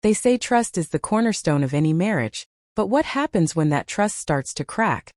They say trust is the cornerstone of any marriage, but what happens when that trust starts to crack?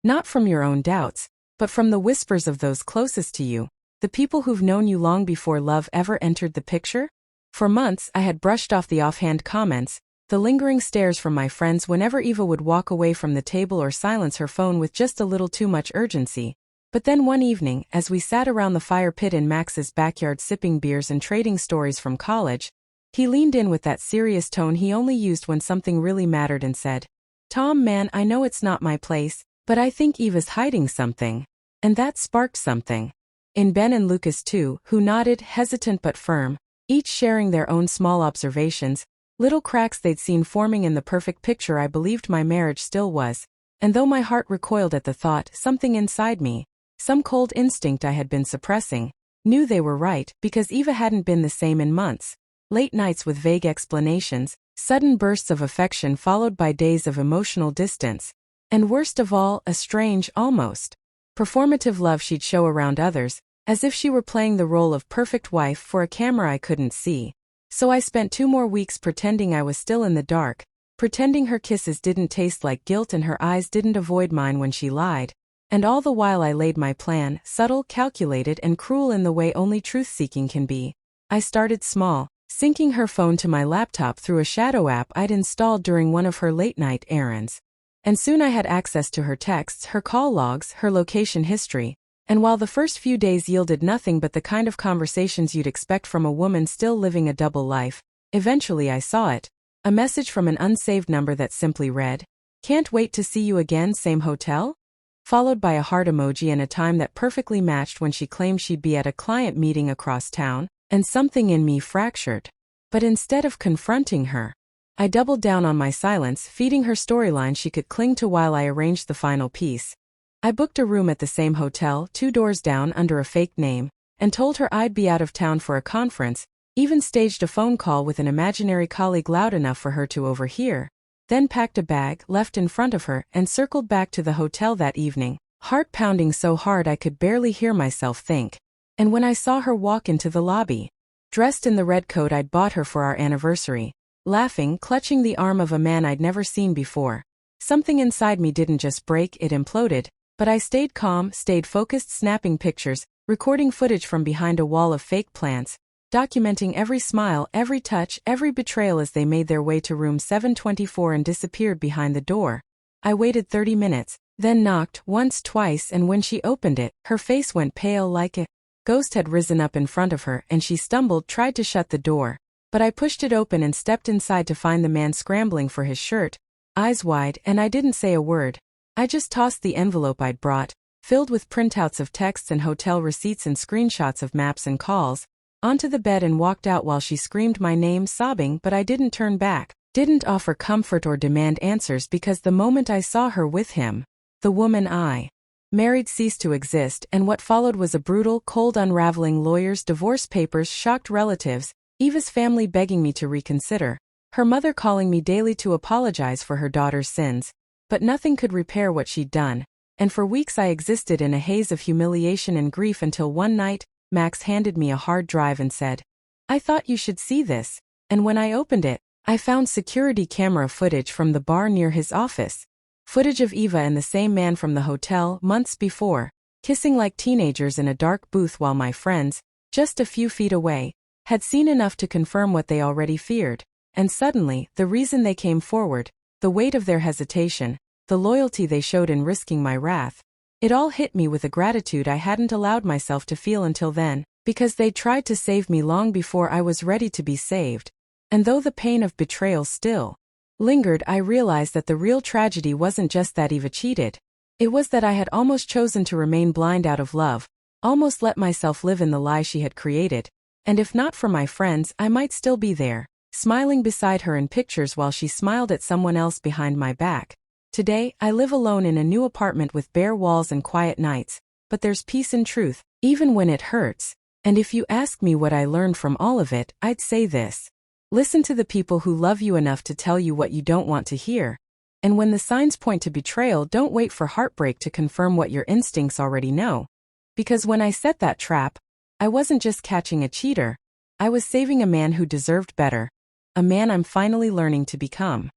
Not from your own doubts, but from the whispers of those closest to you, the people who've known you long before love ever entered the picture? For months I had brushed off the offhand comments, the lingering stares from my friends whenever Eva would walk away from the table or silence her phone with just a little too much urgency. But then one evening, as we sat around the fire pit in Max's backyard sipping beers and trading stories from college, he leaned in with that serious tone he only used when something really mattered and said, "Tom, man, I know it's not my place, but I think Eva's hiding something." And that sparked something. In Ben and Lucas too, who nodded, hesitant but firm, each sharing their own small observations, little cracks they'd seen forming in the perfect picture I believed my marriage still was. And though my heart recoiled at the thought, something inside me, some cold instinct I had been suppressing, knew they were right, because Eva hadn't been the same in months. Late nights with vague explanations, sudden bursts of affection followed by days of emotional distance, and worst of all, a strange, almost performative love she'd show around others, as if she were playing the role of perfect wife for a camera I couldn't see. So I spent 2 more weeks pretending I was still in the dark, pretending her kisses didn't taste like guilt and her eyes didn't avoid mine when she lied. And all the while I laid my plan, subtle, calculated, and cruel in the way only truth-seeking can be. I started small, syncing her phone to my laptop through a shadow app I'd installed during one of her late-night errands. And soon I had access to her texts, her call logs, her location history. And while the first few days yielded nothing but the kind of conversations you'd expect from a woman still living a double life, eventually I saw it. A message from an unsaved number that simply read, "Can't wait to see you again, same hotel?" Followed by a heart emoji and a time that perfectly matched when she claimed she'd be at a client meeting across town, and something in me fractured. But instead of confronting her, I doubled down on my silence, feeding her storyline she could cling to while I arranged the final piece. I booked a room at the same hotel, 2 doors down under a fake name, and told her I'd be out of town for a conference, even staged a phone call with an imaginary colleague loud enough for her to overhear. Then packed a bag, left in front of her, and circled back to the hotel that evening, heart pounding so hard I could barely hear myself think. And when I saw her walk into the lobby, dressed in the red coat I'd bought her for our anniversary, laughing, clutching the arm of a man I'd never seen before, something inside me didn't just break, it imploded. But I stayed calm, stayed focused, snapping pictures, recording footage from behind a wall of fake plants, documenting every smile, every touch, every betrayal as they made their way to room 724 and disappeared behind the door. I waited 30 minutes, then knocked, once, twice, and when she opened it, her face went pale like a ghost had risen up in front of her, and she stumbled, tried to shut the door. But I pushed it open and stepped inside to find the man scrambling for his shirt, eyes wide, and I didn't say a word. I just tossed the envelope I'd brought, filled with printouts of texts and hotel receipts and screenshots of maps and calls, onto the bed and walked out while she screamed my name, sobbing. But I didn't turn back, didn't offer comfort or demand answers, because the moment I saw her with him, the woman I married ceased to exist, and what followed was a brutal, cold unraveling: lawyers, divorce papers, shocked relatives, Eva's family begging me to reconsider, her mother calling me daily to apologize for her daughter's sins. But nothing could repair what she'd done, and for weeks I existed in a haze of humiliation and grief until one night, Max handed me a hard drive and said, "I thought you should see this." And when I opened it, I found security camera footage from the bar near his office. Footage of Eva and the same man from the hotel months before, kissing like teenagers in a dark booth while my friends, just a few feet away, had seen enough to confirm what they already feared. And suddenly, the reason they came forward, the weight of their hesitation, the loyalty they showed in risking my wrath, it all hit me with a gratitude I hadn't allowed myself to feel until then, because they'd tried to save me long before I was ready to be saved. And though the pain of betrayal still lingered, I realized that the real tragedy wasn't just that Eva cheated. It was that I had almost chosen to remain blind out of love, almost let myself live in the lie she had created. And if not for my friends, I might still be there, smiling beside her in pictures while she smiled at someone else behind my back. Today, I live alone in a new apartment with bare walls and quiet nights, but there's peace in truth, even when it hurts. And if you ask me what I learned from all of it, I'd say this: listen to the people who love you enough to tell you what you don't want to hear. And when the signs point to betrayal, don't wait for heartbreak to confirm what your instincts already know. Because when I set that trap, I wasn't just catching a cheater, I was saving a man who deserved better. a man I'm finally learning to become.